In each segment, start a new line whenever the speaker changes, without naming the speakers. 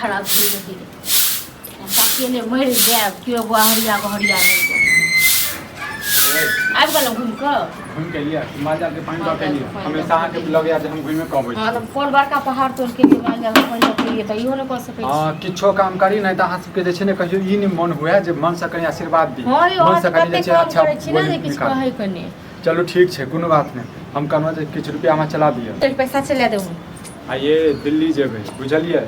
खराब धीरे धीरे अकेले मर जाए क्यों हरिया नहीं आबि गेलहुँ
घूम के लिए हिमालय के पानी के लिए हमेशा आके लगे आज हम घूमे कबै
हां त कोन बड़का पहाड़ तोड़ के हिमालय के पानी के लिए त इहो न कर सकै छी
हां किछो काम करी नहीं त अहाँ सबके जे छै ने कहियो ई नहीं मन हुए जे मन से कनी आशीर्वाद दी
मन
से कनी जे छै अच्छा
किछ कहै कने
चलो ठीक छै कोनो बात नहीं हम कहनो जे किछ रुपया हम चला दियो
पैसा चला देबू
आ ये दिल्ली जेबै बुझलिए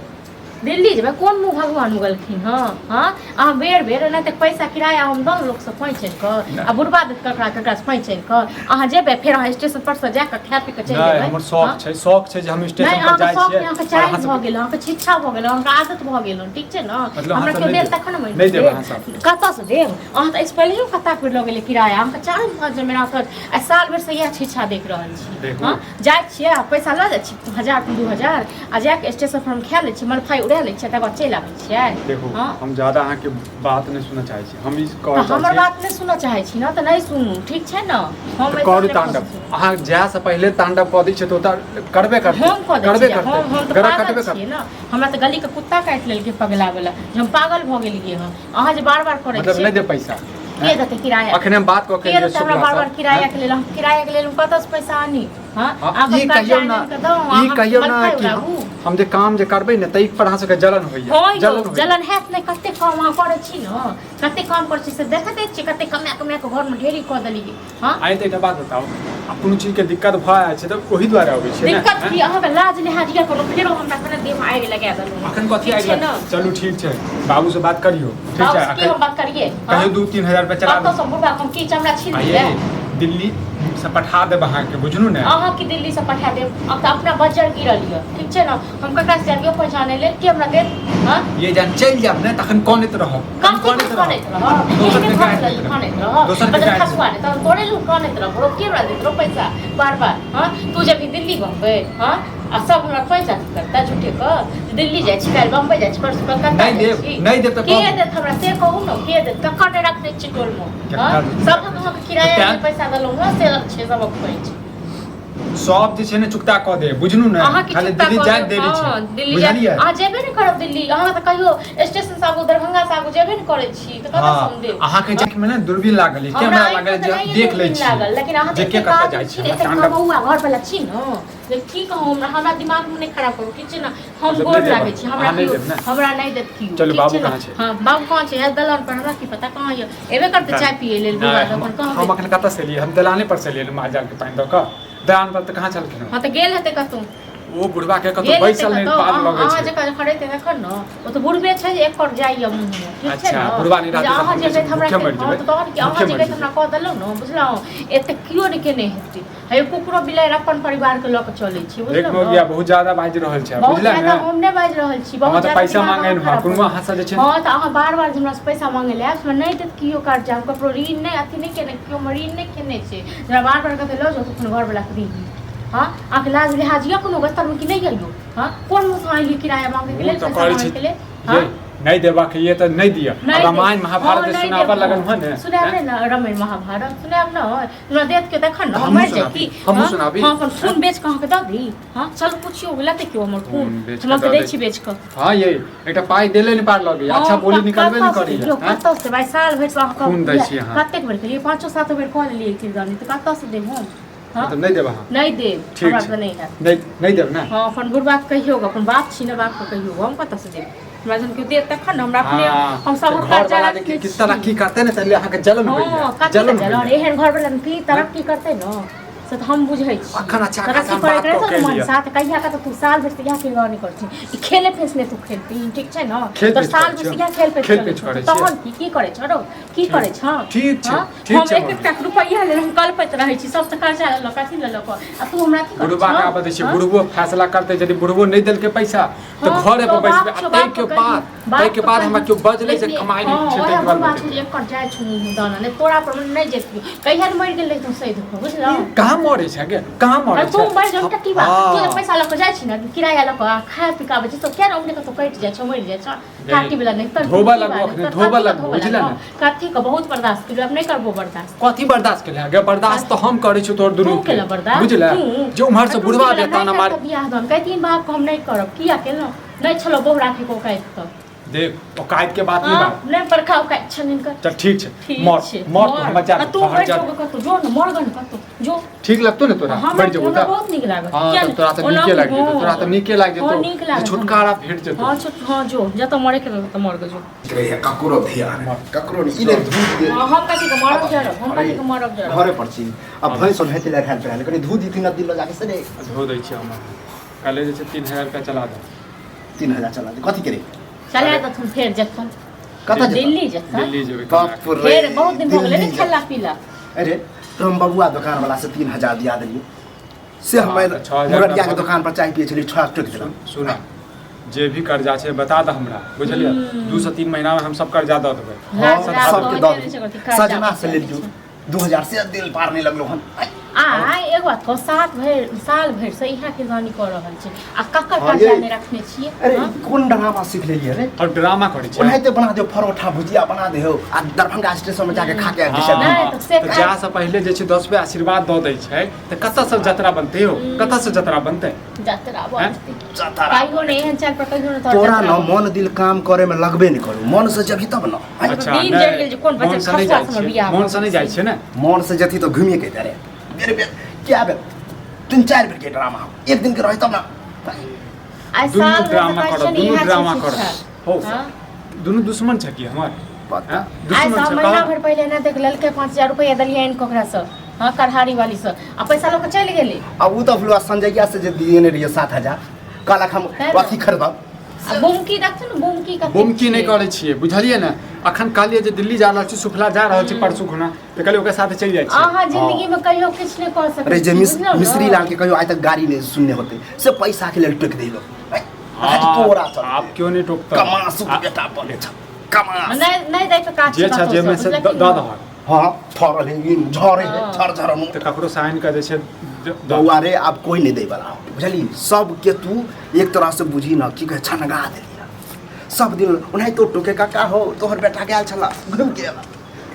दिल्ली जेबै कोन मुँह भगवान उगलखिन हाँ अहाँ बेर नहीं तक पैसा किराया हम दम लोग से पैंचन कर आ बुढ़बा देत ककरा से पैंचन कर अहाँ जेबै फेर अहाँ स्टेशन पर से जाके खा पी के चलि जेबै
हमर शौक छै जे हम स्टेशन पर जाय छियै
अहाँके चाय भ गेल अहाँके छिच्छा भ गेल अहाँके आदत भ गेल ठीक छै न हमरा के देर तखन
नहीं देब अहाँ सब
कतऽ से देब अहाँ त इस पहिले कता पर ल गेलै किराया अहाँके चाय भ जे मेरा तर आ साल भर से यह छिच्छा देख रहल छी हां जाय छियै पैसा ल जाइ छी 1000 2000 आ जाके स्टेशन पर हम खा लै छी मरफाई ले छै तब चलि आबै छियै
देखो हम ज्यादा अहाँ के बात नहीं सुनना चाहै छी हम ई कहै छी
हमर बात नहीं सुनना चाहै छी न त नहीं सुनू ठीक छै न हम
करू तांडव अहाँ जाय से पहले तांडव क दै छै त करबे करते
हम गरा कटबे कर न हमरा त गली के कुत्ता काट लेल के पगला वाला हम पागल भ गेलिए हम अहाँ जे बार-बार करै छी
मतलब नहीं दे पैसा
के देते किराया
अखने हम बात क के
लिए हमरा बार-बार किराया के लेल हम किराया के लेल कतऽ से पैसा आनी हां
आप ई कहियो ना कि हम जे काम जे करबै ने तई पर अहाँ सबके जलन होइया
जलन हैत नै कते काम अहाँ करै छी न कते काम करै छी से देखते छी कते कमे के घर में ढेरी क देलिए हां
आइ त एकटा बात बताओ अपन चीज के दिक्कत भ आय छै त ओही द्वारा होबै छै
दिक्कत की अहाँ के लाज लिहाज या कोनो फेरो हमरा कने देह में आगि लगा देलु
अखन कथि आगि लगा चलू ठीक छै बाबू से बात करियो ठीक छै
अखन हम बात करिए
कहियो 2-3000 रुपया चला
तो सब बुढ़ा हम की चमड़ा छीन लिया
दिल्ली से पठा देब अहाँ के बुझनु ने
अहाँ की दिल्ली से पठा देब अब त अपना बजर गिरल लिया ठीक छै न हम ककरा से जानियो पहचाने ले के हमरा देत हां
ये जान चल जाब ने तखन कोनेत रहो कोनेत रहो दोसर के
खसवा ने त तोरे लोग कोनेत रहो बरो के हमरा देत रो पैसा बार-बार हां तू जब दिल्ली बम्बई हां आ सब हमरा पैसा करता झूठे क दिल्ली जाय छी काल बम्बई जाय छी परसों कलकत्ता
नहीं देब त
के देत हमरा से कहू न के देत ककड़ रखने छी टोल में हां सब हम किराया के पैसा दलौ न से छै सब खोइ छी
सब जे छै ने चुकता क दे बुझनु ने खाली दिल्ली जाय देरी छै बुझलिए
अहाँ जेबे न करब दिल्ली अहाँ त कहियो स्टेशन से आगू दरभंगा से आगू जेबे न करे छी त कतऽ सम देब
अहाँ के देख में ना दूरबीन लागल कैमरा लागल जे देख लै छी
लेकिन अहाँ
जे के कतऽ जाय छी
बउआ घर वाला छी न जे की कहू हमरा दिमाग में नहीं खराब करू ठीक छै न हम गोर लागे छी हमरा नहीं देत की
चलो बाबू कहां छै
हां बाबू कहां छै दलान पर हमरा की पता कहां है एबे करते चाय पिए लेल बुआ अपन कहां
हम अखन कतऽ से लिए हम दलाने पर से लिए माल जाल के पानी द क दलान पर त कहां चलखिन
हां त गेल हेते कतौ
वो बुढ़वा के कतौ बैसल नहीं पार लगे छै
अहाँ जे खड़े ते देखन न ओ त बुढ़बे छै जे एक पर जाइए मुंह में ठीक छै
अच्छा बुढ़वा नहीं रहत
अहाँ जे हमरा त तोहर की अहाँ जे हमरा कह देलौ न बुझलौ एते कियो ने के नहीं हेतै हे कुकुरो बिलाइ अपन परिवार के ल के चलै छी बुझलौ
देखो गया बहुत ज्यादा बाज रहल छै बुझला ने
हम नै बाज रहल छी
बहुत ज्यादा पैसा मांगे न कोनो अहाँ से जे छै
हां त अहाँ बार-बार हमरा से पैसा मांगे ले उसमें नहीं देत कियो काट जा हमको ऋण नहीं अथि नहीं केने कियो मरीन नहीं केने छै जरा बार-बार कहते लो जो अपन घर वाला के दी हां आके लाज लिहाज या कोनो गस्तर में कि नहीं आइयो हां कोन मुंह से आइली किराया मांगे के लेल पैसा मांगे के लेल हां
नहीं देबा के ये त नहीं दिया रामायण महाभारत सुनाबा लगन हो ने
सुनाबे न रामायण महाभारत सुनाब न हमरा देत के देखन न मर जाय की
हम सुनाबी
हां अपन खून बेच कहां के द दी हां चल पूछियो गलत क्यों हमर खून हम के दै छी बेच के
हां ये एकटा पाई देले नहीं पार लगे अच्छा बोली निकलबे नहीं करी
हां कतौ से भाई साल भर से अहाँ
खून दै छी हां
कतेक बेर के लिए 5-7 बेर कॉल लिए कि जानी त कतौ से देब हम
मतलब नहीं देबा
नहीं देब हमरा त नहीं है
नहीं देब ना
हां अपन बुढ़बा कहियो अपन बात छी न बात कहियो हम कतौ से देब हमरा जन के देत तखन हमरा अपने हम सब
घर वाला के किस तरह की करते न तले अहाँ के जलन होइया
जलन एहन घर वाला की तरक्की करते न से त हम बुझै छी
अखन अच्छा
तरक्की करे त मन साथ कहिया का तू साल भर से या खेल नहीं करछी ई खेले फेसले तू खेलती ठीक छै न तो साल भर से या खेल पे तहन की करे छरो की करे छ
ठीक छै
हम एक रुपैया ले हम कल्पैत रहै छी सब त कर्जा ल कथि ल ल आ तू हमरा की
बुढ़बा का बदै छै बुढ़बो फैसला करते यदि बुढ़बो नहीं देल के पैसा तो घरे पर बैसबे तै के बाद हमरा क्यों बजले से कमाई नहीं छै तै
बात एक कर जाय छु दाना ने तोरा पर नहीं जेतियो कहिया मर गेलै तू सही दुख बुझलो
कहां मरे छै के कहां मरे छै
तू मर जम त की बात तू पैसा ल के जाय छी ना किराया ल के खाए पिकाबे छी तो क्या हमने तो कट जाय छ मर जाय छ काटी वाला नहीं तर
धोबा लग बुझला ना
कथि के बहुत बर्दाश्त कर अब नहीं करबो बर्दाश्त
कथि बर्दाश्त के गे बर्दाश्त तो हम करै छी तोर दुनु
के बुझला
जो उम्हर से बुढ़वा देता ना मार
बियाह दन कहती बाप को हम नहीं करब किया केलो नहीं चलो बहु राखे को काट तो
देख औकात के बात नहीं
हां
बात
नहीं परखा काट छनिन कर
चल ठीक छे मर तो हम जा
तू बैठ जो को जो न मर गन का जो
ठीक लगतो ने तोरा बैठ जो
हमरा बहुत निक लागत
हां तोरा तो नीके लाग जेतो तोरा तो नीके लाग जेतो छुटकारा भेट जेतो
हां छोट हां जो जा तो मरे के तो मर गजो
रे ककरो ध्यान ककरो नहीं इने दूध दे
हम कथि के मारब जा हम कथि के मारब जा
घरे परची अब भैंस और हेते ला खाल पे कनी दूध दिन दिन लगा के से
धो दै छी हम काले जे 3000 का चला दे
3000 चला दे कथि करे
चले तो तुम फिर जखन
कता
दिल्ली जखन
दिल्ली जेबे
बाप रे
फिर बहुत दिन हो गेले नहीं खेला पीला
अरे तो हम बबुआ दुकान वाला से 3000 दिया देलिए से हम मुरलिया के दुकान पर चाय पिए छली छोड़ा टक दिला
सुना जे भी कर्जा छे बता द हमरा बुझलिए 2 से 3 महीना में हम सब कर्जा द देबै
सबके दो सजना से ले लियो 2000 से दिल पार नहीं लगलो हम
आ एक बात को साल भर से इहा के जानी कर रहल छै आ कक्कर कर्जा ने रखने छिए
अरे कोन ड्रामा सीख लेलिए रे
और ड्रामा करै छै
ओनाहिते बना दियो परोठा भुजिया बना दे हो आ दरभंगा स्टेशन में जाके खा के
नहीं तो से
जा से पहले जे छै 10 रुपया आशीर्वाद द दै छै त कत्ता से जतरा बनते हो कत्ता से जतरा बनते
जतरा बनते
जतरा
काइयो ने एहन चाल पर कहियो न
तोरा न मन दिल काम करे में लगबे नहीं करू मन से जभी तब न
अच्छा
दिन जड़ गेल जे कोन बच्चा खस्ता से बियाह
मन से नहीं जाय छै ने
मन से जथी तो घूमिए के दरे मेरे क्या बे 3-4 बेर के ड्रामा एक दिन के रही तब ना
आई
दुनू
साल
ड्रामा करो दुनू ड्रामा करो हो
हां
दुनू दुश्मन छै कि हमर
पता
आई साल महीना भर पहले ना देख ललके 5000 रुपया दलिए इन कोकरा से हां करहारी वाली से आ पैसा लोग चल गेले
अब उ तो फुलवा संजयया से जे दिए ने रहिए 7000 काला हम अथी खरीदब
आ बुमकी रखथु न बुमकी का
बुमकी नहीं करे छिए बुझलिए ना अखन कालिए जे दिल्ली जा रहल छी सुफला जा रहल छी परसू खुना त कहलिए ओकर साथे चल जाय छी
आहा जिंदगी में कहियो किछ नहीं कर सकै
अरे जे मिस्त्री लाल के कहियो आज तक गाड़ी नहीं सुनने होते से पैसा के लेल टक देलो आज तोरा चल
आप क्यों नहीं टोकता
कमा सुख बेटा बोले छ कमा
नहीं दे तो काट
जे छ जे में से द द
हां थोड़ा ले झरे झर मुंह
त ककरो साइन कर दे छै
बउआ रे अब कोई नहीं दे वाला बुझली सब के तू एक तरह से बुझी ना की कहे छनगा देलिया सब दिन उन्हें तो टोके का हो तोहर बेटा गेल छला घूम के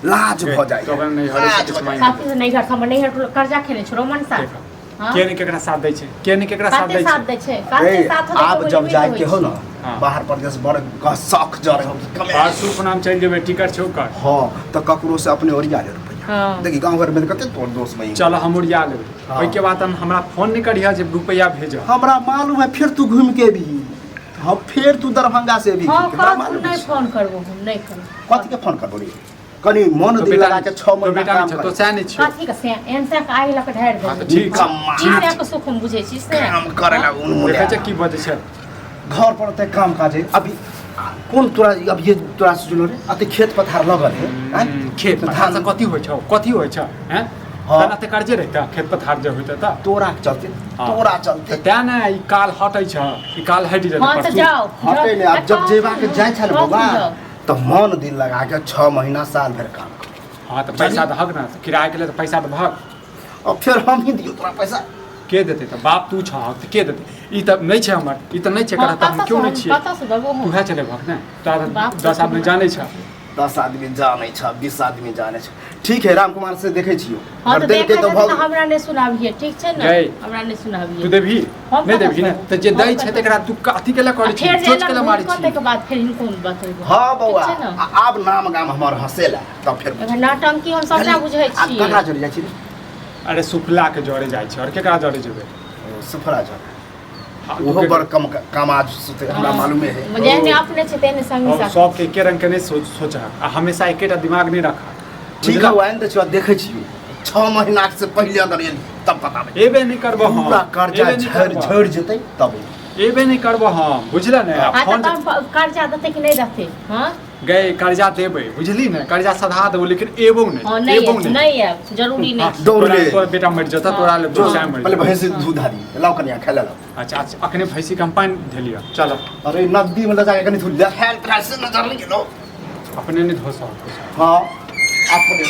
लाज भ जाय
तो नहीं हरे से किछ मांगे
साथी से नहीं घर हम नहीं हर कर्जा खेले छोरो मन सा हां
के ने केकरा साथ दै छै के ने केकरा साथ दै छै
काते साथ हो
आप जब जाय के हो ना बाहर प्रदेश बड़ का शौक जरे हो कमे
परसू को नाम चल जेबे टिकट छौ कर
हां तो ककरो से अपने ओरिया ले रुपया
हां
देखी गांव घर में कते तोर दोस्त में
चल हम उड़िया लेबै ओइ के बाद हमरा फोन नहीं करिया जे रुपया भेज
हमरा मालूम है फिर तू घूम के भी हां फिर तू दरभंगा से भी
हमरा मालूम नहीं फोन करबो हम नहीं करब
कथि के फोन करबो रे कनी मन दिल लगा के 6 महीना काम
तो से नहीं छै
कथि के से एन से आइ लक ढार दे
हां ठीक
ई से के सुख हम बुझै छी से
काम करे ला उन मुले
देखै छै की बजै छै
घर पर ते काम काज अभी कौन तोरा अब ये तोरा सुनो रे अते खेत पथार लगल है
खेत पथार से कथि होय छै हैं तना ते कर्जे रहता खेत पथार जे होइता त
तोरा चलते
त्या ना ई काल हटै छ ई काल हटि जेतै
हां तो जाओ
हटे ने अब जब जेबा के जाय छल बाबा तो मन दिल लगा के 6 महीना साल भर काम
हां तो पैसा द हक ना किराया के लिए तो पैसा द भग
अब फिर हम ही दियो तोरा पैसा
के देते त बाप तू छ त के देते ई त नहीं छै हमर ई त नहीं छै करत हम क्यों नहीं छियै
पता से देबो
तू है चले भग ना तोरा 10 आदमी जानै छ
10 आदमी जानै छ 20 आदमी जानै छ ठीक है राम कुमार से देखै छियो
हां तो
देख के तो भग
हमरा ने सुनाबिए ठीक छै ना हमरा ने सुनाबिए
तू देबी नहीं देबी ना त जे दै छै तकरा तू कथि केला करै छी सोच केला मारै छी
कते के बाद फिर इनको बतेबो
हां बौआ आब नाम गाम हमर हसेला तब फिर
नाटंकी हम सबटा बुझै छी
आ ककरा जोड़ी जाइ छी
अरे सुफला के जोड़े जाइ छै और केकरा जोड़े जेबै
सुफला जोड़े ओहो बड़ कम कामाज सुते हमरा मालूम है
मुझे ने अपने छै तेने संग
साथ सब के एके रंग के नहीं सोचा आ हमेशा एकेटा दिमाग नहीं रखा
ठीक है वाइन त देखै छियो 6 महीना से पहले अगर तब पता
एबे नहीं करबो हम
पूरा कर्जा झड़ जेतै तब
एबे नहीं करबो हम बुझला ने
फोन कर्जा देते कि नहीं देते हां
गए कर्जा देबै बुझली ने कर्जा सधा देबो लेकिन एबो नहीं
नहीं है जरूरी नहीं
दौड़ले
तोरा बेटा मर जता तोरा ले दोसा मर
पहले भैंस दूध धारी लाओ कनिया खेला लो
अच्छा अखने भैंसी कंपाइन धेलिया चलो
अरे नदी में ले जाके कनी थू हेल्थ से नजर नहीं गेलो
अपने नहीं धोसा
हां अपने